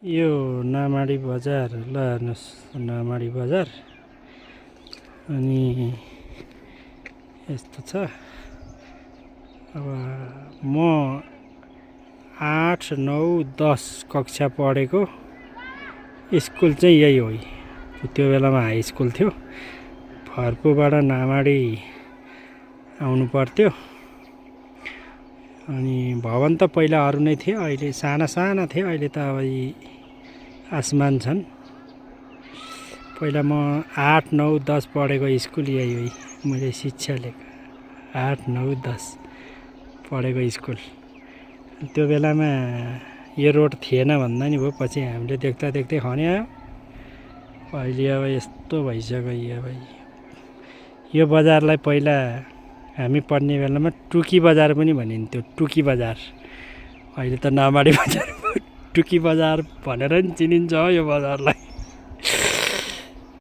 यो नामाडी बजार ल हेर्नुहोस् नामाडी बजार अनि यस्तो छ। अब म 8, 9, 10 कक्षा पढेको स्कुल चाहिँ यही हो। त्यो बेलामा हाई स्कुल थियो। फर्पुबाट नामाडी आउनु पर्थ्यो। अनि भवन त पहिला अरू नै थियो, अहिले साना साना थियो। अहिले त अब यी आसमान छन्। पहिला म 8, 9, 10 पढेको स्कुल यही हो। मैले शिक्षा लिएको 8, 9, 10 पढेको स्कुल। त्यो बेलामा यो रोड थिएन भन्दा नि भयो। पछि हामीले देख्दा देख्दै खन्यो। अहिले अब यस्तो भइसक्यो। अब यो बजारलाई पहिला हामी पढ्ने बेलामा टुकी बजार पनि भनिन्थ्यो। टुकी बजार। अहिले त नामाडी बजार टुकी बजार भनेर नि चिनिन्छ यो बजारलाई।